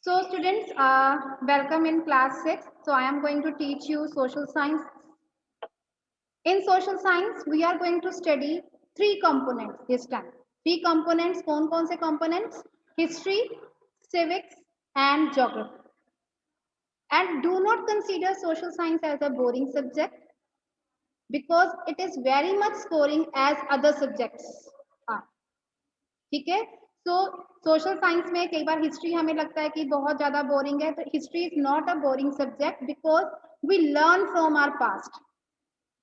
So students, welcome in class 6. So I am going to teach you social science. In social science, we are going to study three components this time. Three components, कौन से components? History, civics and geography. And do not consider social science as a boring subject because it is very much scoring as other subjects are. ठीक है, सो social science में कई बार history हमें लगता है कि बहुत ज्यादा बोरिंग है, तो history is not a boring subject because we learn from our past,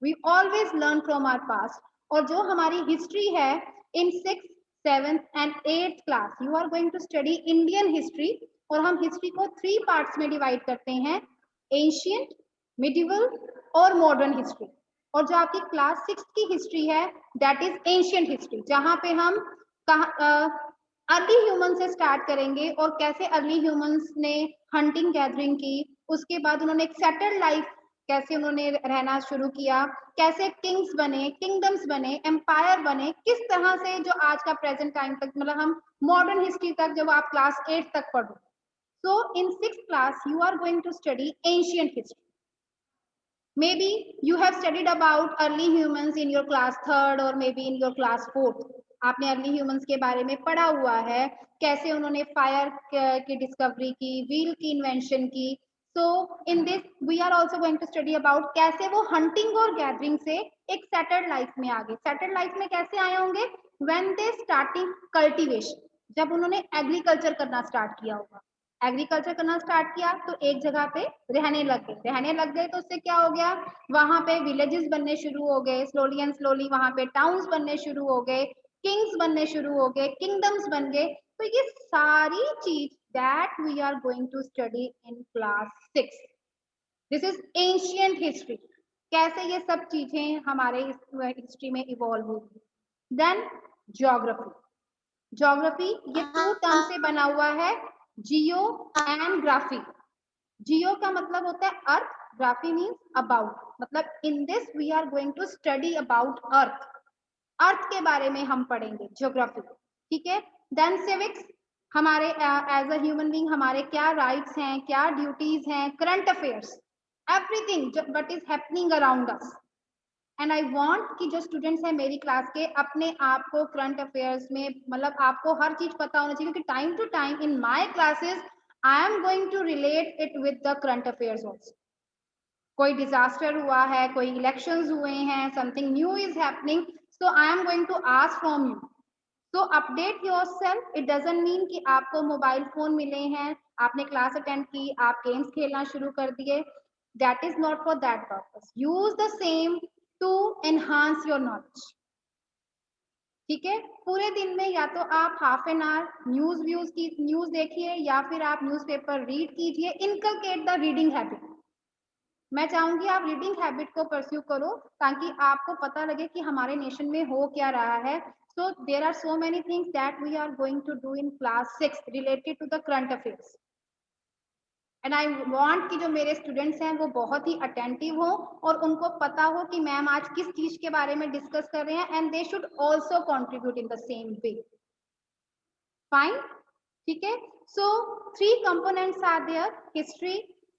we always learn from our past. और जो हमारी हिस्ट्री है in 6th 7th and 8th class you are going to study Indian history, और हम history को 3 parts में divide करते हैं, एंशियंट, मिडिवल और मॉडर्न हिस्ट्री। और जो आपकी क्लास 6th की हिस्ट्री है दैट इज एंशियंट हिस्ट्री, जहां पे हम अर्ली ह्यूमन से स्टार्ट करेंगे और कैसे अर्ली ह्यूमंस ने हंटिंग गैदरिंग की, उसके बाद उन्होंने एक सेटल्ड लाइफ कैसे उन्होंने रहना शुरू किया, कैसे किंग्स बने, किंगडम्स बने, एम्पायर बने, किस तरह से जो आज का प्रेजेंट टाइम तक, मतलब हम मॉडर्न हिस्ट्री तक जब आप क्लास 8 तक पढ़ो। So in 6th class you are going to study ancient history. Maybe you have studied about early humans in your class 3rd or maybe in your class 4th. आपने early humans के बारे में पढ़ा हुआ है, कैसे उन्होंने फायर की डिस्कवरी की, व्हील की इन्वेंशन की। So in this we are also going to study about कैसे वो हंटिंग और गैदरिंग से एक सेटल्ड लाइफ में आ गए। सेटल्ड लाइफ में कैसे आए होंगे? व्हेन दे स्टार्टिंग कल्टीवेशन, जब उन्होंने एग्रीकल्चर करना स्टार्ट किया होगा। एग्रीकल्चर करना स्टार्ट किया तो एक जगह पे रहने लग गए तो उससे क्या हो गया, वहां पे विलेजेस बनने शुरू हो गए, स्लोली एंड स्लोली वहां पे टाउन्स बनने शुरू हो गए, किंग्स बनने शुरू हो गए, किंगडम्स बन गए। तो ये सारी चीज that we are going to study in class 6। This is ancient history, कैसे ये सब चीजें हमारे हिस्ट्री में इवॉल्व हुई। देन ज्योग्राफी, ज्योग्राफी ये 2 टर्म से बना हुआ है, जियो एंड ग्राफी। जियो का मतलब होता है अर्थ, ग्राफी मीन्स अबाउट, मतलब in this we are going to study about earth, earth के बारे में हम पढ़ेंगे ज्योग्राफी। ठीक है, देन सिविक्स, हमारे एज अ ह्यूमन बीइंग हमारे क्या राइट्स हैं, क्या ड्यूटीज हैं, current affairs, everything what is happening around us. And I want कि जो स्टूडेंट्स हैं मेरी क्लास के अपने आप को करंट अफेयर्स में, मतलब आपको हर चीज पता होना चाहिए, क्योंकि time to time in my classes I am going to relate it with the current affairs also. कोई डिजास्टर हुआ है, कोई इलेक्शंस हुए हैं, something new is happening, so I am going to ask from you, so update yourself. It doesn't mean कि आपको mobile phone मिले हैं, आपने क्लास अटेंड की, आप गेम्स खेलना शुरू कर दिए, that is not for that purpose. Use the same to enhance your knowledge. ठीक है, पूरे दिन में या तो आप हाफ एन आवर न्यूज देखिए या फिर आप न्यूज़पेपर रीड कीजिए, इनकलकेट द रीडिंग हैबिट। मैं चाहूंगी आप रीडिंग हैबिट को परस्यू करो ताकि आपको पता लगे कि हमारे नेशन में हो क्या रहा है। So there are so many things that we are going to do in class 6 related to the current affairs, and I want कि जो मेरे स्टूडेंट्स हैं वो बहुत ही अटेंटिव हो और उनको पता हो कि मैम आज किस चीज के बारे में डिस्कस कर रहे हैं, and they should also contribute in the same way. Fine, ठीक है। So 3 components are there, history,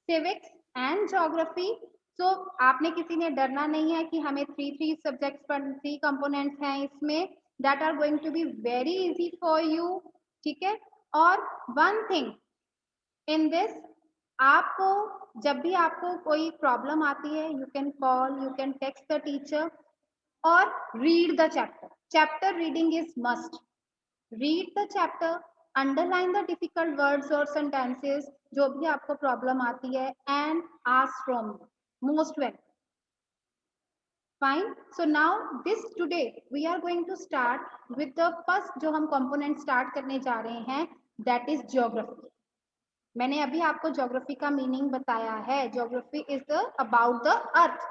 civics and geography. So आपने किसी ने डरना नहीं है कि हमें 3 सब्जेक्ट्स पर 3 कंपोनेंट्स हैं इसमें, that are going to be very easy for you. ठीक है, और वन थिंग इन दिस, आपको जब भी आपको कोई प्रॉब्लम आती है you can call, you can text the teacher और read the chapter. Chapter reading is must. Read the chapter, underline the difficult words और सेंटेंसेस, जो भी आपको प्रॉब्लम आती है, and ask from most welcome. Fine, so now this today we are going to start with the first जो हम component start करने जा रहे हैं, दैट इज ज्योग्राफी। मैंने अभी आपको ज्योग्राफी का मीनिंग बताया है, geography is the about the earth.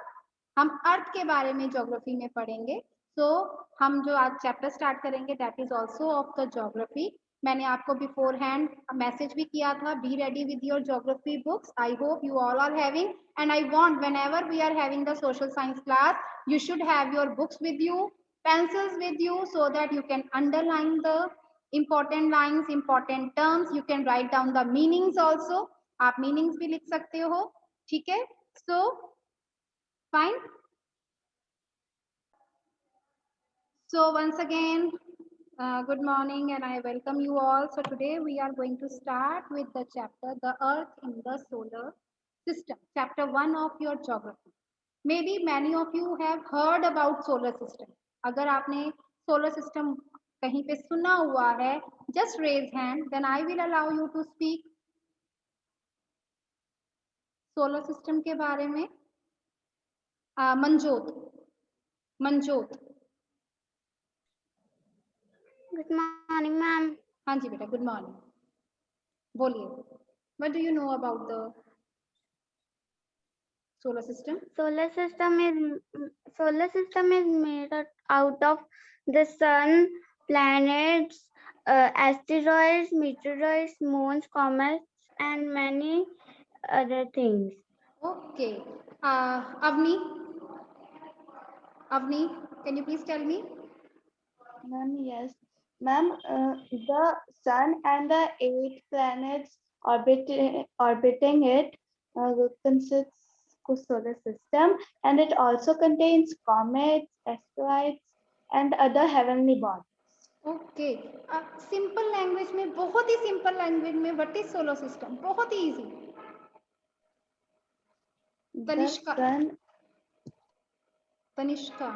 हम अर्थ के बारे में ज्योग्राफी में पढ़ेंगे। सो हम जो आज चैप्टर स्टार्ट करेंगे that is also of the geography. मैंने आपको बिफोर हैंड मैसेज भी किया था, be ready with your geography books. I hope you all are having, and I want whenever we are having the social science class you should have your books with you, pencils with you, so that you can underline the important lines, important terms. You can write down the meanings also. आप meanings भी लिख सकते हो, ठीक है? So fine. So once again, good morning and I welcome you all. So today we are going to start with the chapter The Earth in the Solar System, chapter 1 of your geography. Maybe many of you have heard about solar system. अगर आपने solar system कहीं पे सुना हुआ है, just raise hand, then I will allow you to speak solar system के बारे में. मंजोत. Good morning, ma'am. हाँ जी बेटा, good morning. बोलिए. What do you know about the solar system? Solar system is made out of the sun, planets, asteroids, meteoroids, moons, comets, and many other things. Okay. Avni, can you please tell me? Ma'am, yes. Ma'am, the sun and the 8 planets orbiting it consists of solar system, and it also contains comets, asteroids, and other heavenly bodies. Okay. Simple language में, बहुत ही simple language में, what is solar system? बहुत ही easy. Tanishka.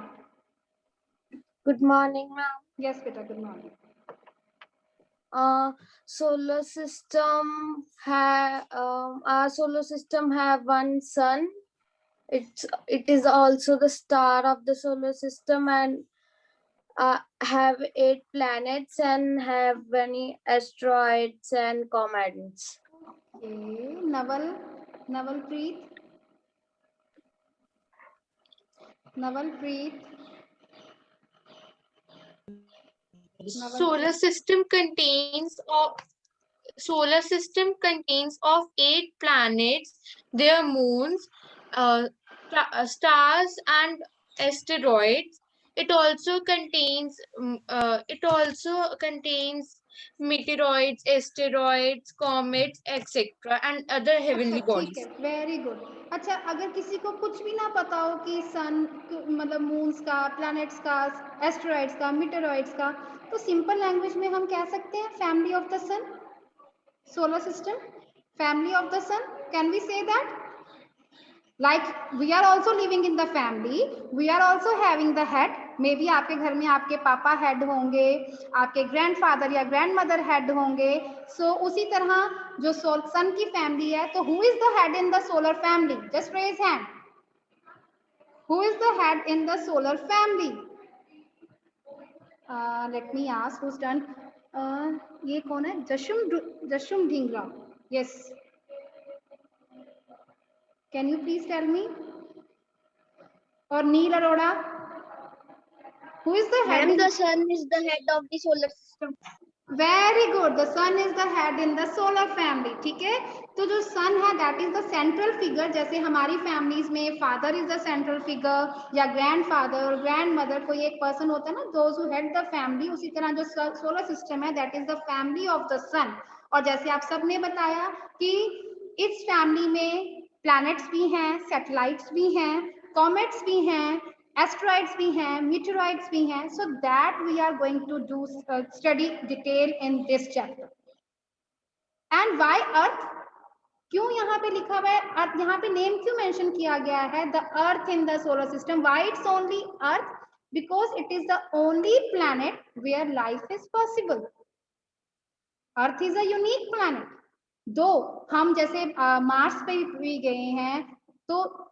Good morning, ma'am. Yes, beta. Good morning. Solar system our solar system have one sun. It is also the star of the solar system and have 8 planets and have many asteroids and comets. Okay. Navalpreet. Solar system contains of 8 planets, their moons, stars, and asteroids. It also contains meteoroids, asteroids, comets, etc., and other heavenly bodies. ठीक है, very good. अच्छा, अगर किसी को कुछ भी ना पता हो कि सन मतलब मून्स का, प्लैनेट्स का, एस्टेरॉइड्स का, मीटेरॉइड्स का, तो सिंपल लैंग्वेज में हम कह सकते हैं family of the sun, solar system, family of the sun. Can we say that? Like we are also living in the family, we are also having the head. May be आपके घर में आपके पापा हेड होंगे, आपके grandfather या grandmother head होंगे. सो उसी तरह जो सन की फैमिली है, तो who is the head in the solar family? Just raise hand. Who is the head in the solar family? Let me ask who's done. ये कौन है? Jashum Dhingra. Yes, can you please tell me? और Neel Arora. Who is the head? Ma'am, the sun is the head of the solar system. Very good. The sun is the head in the solar family. ठीक है? तो जो sun है, that is the central figure. जैसे हमारी families में father is the central figure या grandfather और grandmother कोई एक person होता है ना, those who head the family. उसी तरह जो solar system है, that is the family of the sun. और जैसे आप सब ने बताया कि इस family में planets भी हैं, satellites भी हैं, comets भी हैं, asteroids भी हैं, meteoroids भी हैं. So that we are going to do study detail in this chapter. And why Earth? क्यों यहाँ पे लिखा हुआ है अर्थ? यहाँ पे नेम क्यों मेंशन किया गया है? The earth in the solar system. Why it's only Earth? Because it is the only planet where life is possible. Earth is a unique planet. दो हम जैसे मार्स पे भी गए हैं, तो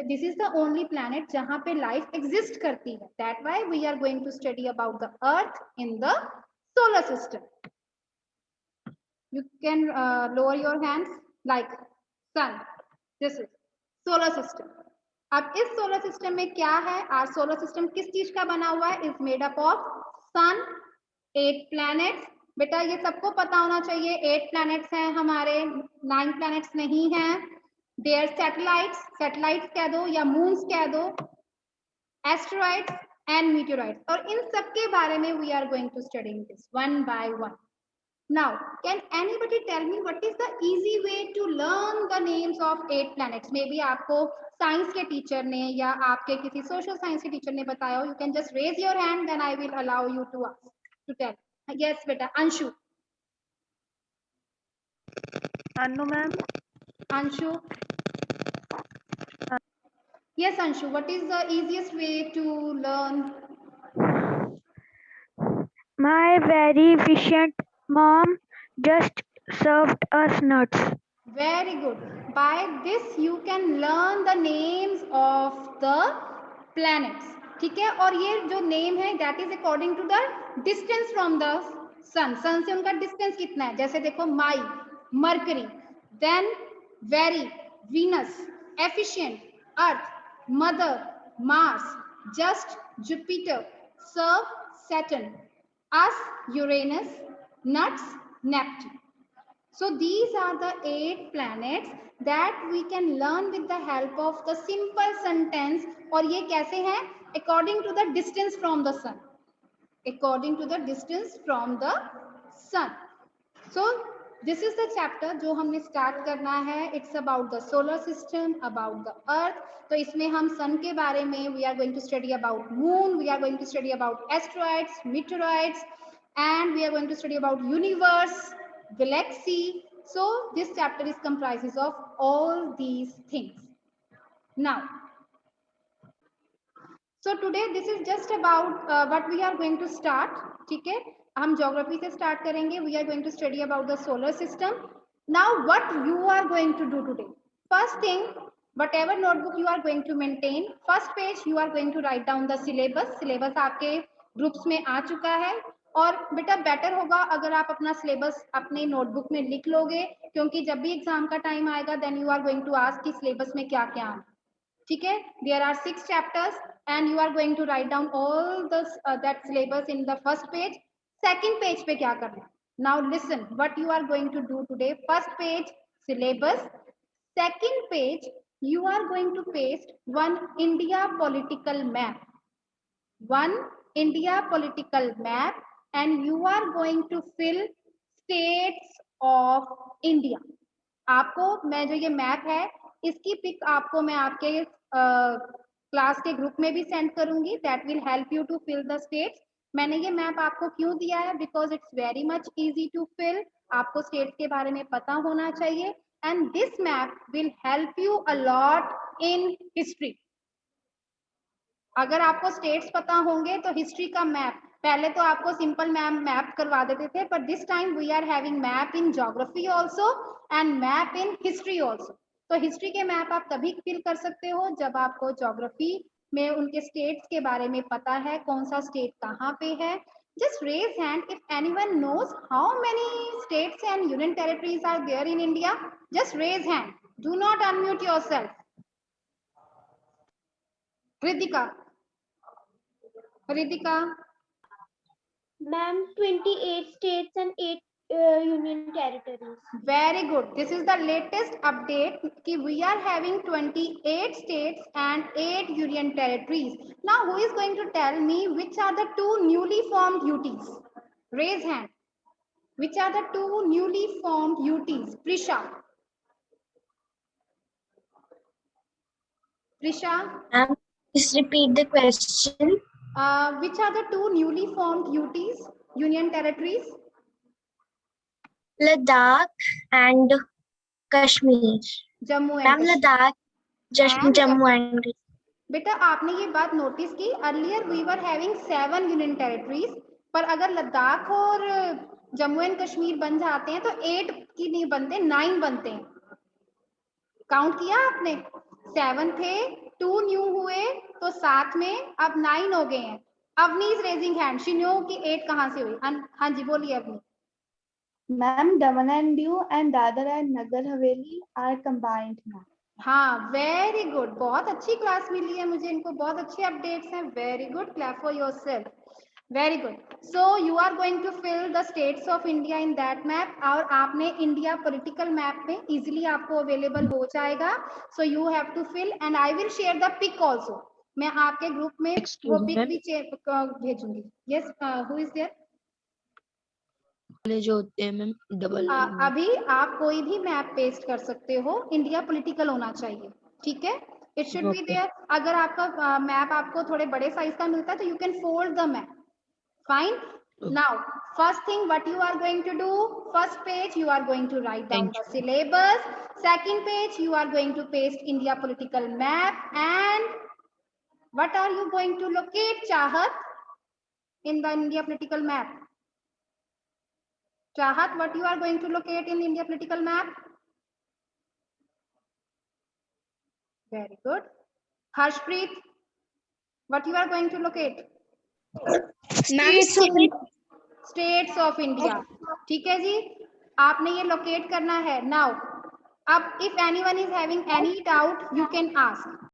this is the only planet जहाँ पे life exist करती है. That why we are going to study about the Earth in the solar system. You can lower your hands like sun. This is solar system. अब इस solar system में क्या है? Our solar system किस चीज का बना हुआ है? Is made up of sun, 8 planets. बेटा ये सबको पता होना चाहिए. 8 planets हैं हमारे, 9 planets नहीं हैं. Their satellites कह दो या moons कह दो. Asteroids and meteorites. और इन सब के बारे में we are going to studying this one by one. Now, can anybody tell me what is the easy way to learn the names of 8 planets? Maybe आपको साइंस के teacher ने या आपके किसी सोशल साइंस के टीचर ने बताया हो. You can just raise your hand, then I will allow you to ask, to tell. Yes, beta. Anshu. Anu ma'am. Anshu. Yes, Anshu. What is the easiest way to learn? My very efficient mom just served us nuts. Very good. By this you can learn the names of the planets. ठीक है. और ये जो name है that is according to the distance from the sun. sun से उनका distance कितना है? जैसे देखो my, Mercury, then very, Venus, efficient, Earth, mother, Mars, just, Jupiter, serve, Saturn, us, Uranus, nuts, Neptune. So these are the 8 planets that we can learn with the help of the simple sentence. और ये कैसे हैं? According to the distance from the sun. According to the distance from the sun. So this is the chapter जो हमने start करना है. It's about the solar system, about the earth. तो इसमें हम sun के बारे में we are going to study about moon, we are going to study about asteroids, meteorites, and we are going to study about universe, galaxy. So this chapter is comprises of all these things. Now, so today this is just about what we are going to start. ठीक है, हम geography से start करेंगे. We are going to study about the solar system. Now what you are going to do today? First thing, whatever notebook you are going to maintain, first page you are going to write down the syllabus. Syllabus आपके groups में आ चुका है. और बेटा better होगा अगर आप अपना सिलेबस अपने नोटबुक में लिख लोगे, क्योंकि जब भी एग्जाम का टाइम आएगा then you are going to ask कि सिलेबस में क्या क्या है. ठीक है, there are 6 chapters and you are going to write down all that syllabus in the first page. Second page पे क्या करना है? Now listen what you are going to do today. First page syllabus, second page you are going to paste one India political map, one India political map, and you are going to fill states of India. आपको मैं जो ये map है इसकी pick आपको मैं आपके class के ग्रुप में भी सेंड करूंगी. That will help you to fill the states. मैंने ये मैप आपको क्यों दिया है? Because it's very much easy to fill. आपको स्टेट्स के बारे में पता होना चाहिए. And this map will help you a lot in history. अगर आपको स्टेट्स पता होंगे तो हिस्ट्री का मैप, पहले तो आपको सिंपल मैप करवा देते थे, पर this time we are having map in geography also and map in history also. तो हिस्ट्री के मैप आप तभी फिल कर सकते हो जब आपको ज्योग्राफी में उनके स्टेट्स के बारे में पता है, कौन सा स्टेट कहाँ पे है. Just raise hand if anyone knows how many states and union territories are there in India. Just raise hand. Do not unmute yourself. Ritika. Ma'am, 28 states and 8 union territories. Very good. This is the latest update कि we are having 28 states and 8 union territories. Now who is going to tell me which are the 2 newly formed UTs? Raise hand. Which are the 2 newly formed UTs? Prisha. Please repeat the question. Which are the 2 newly formed UTs, union territories? Ladakh and Kashmir. Jammu and Ma'am, Kashmir. Ladakh, just And Jammu and बेटा आपने ये बात notice की, earlier we were having 7 union territories, पर अगर लद्दाख और Jammu and Kashmir बन जाते हैं तो 8 की नहीं बनते, 9 बनते हैं. काउंट किया आपने? 7 थे, 2 न्यू हुए, तो 7 में अब 9 हो गए हैं. Avni is raising hand. She know कि 8 कहाँ से हुई. हाँ जी बोलिए Avni. Ma'am, Daman and Diu and Dadar and Nagar Haveli are combined now. हाँ, वेरी गुड. बहुत अच्छी क्लास मिली है मुझे, इनको बहुत अच्छे अपडेट्स हैं. Very good. Clap for yourself. Very good. So you are going to fill the states of India in that map. और आपने इंडिया पॉलिटिकल मैप में इजीली आपको अवेलेबल हो जाएगा. So you have to fill and I will share the pic also. मैं आपके group में वो Excuse पिक me, भी भेजूंगी. Yes, who is there? वाले जो होते हैं मैम डबल अभी आप कोई भी मैप पेस्ट कर सकते हो, इंडिया पॉलिटिकल होना चाहिए, ठीक है. It should be Okay. There. अगर आपका मैप आपको थोड़े बड़े साइज का मिलता है तो you can fold the map. Fine. Now, first thing what you are going to do, first page you are going to write down Thank the syllabus, second page you are going to paste India political map, and what are you going to locate, Chahat, in the India political map? Chahat, what you are going to locate in India political map? Very good. Harshpreet, what you are going to locate? States of India. ठीक है जी, आपने ये locate करना है. Now, अब if anyone is having any doubt, you can ask.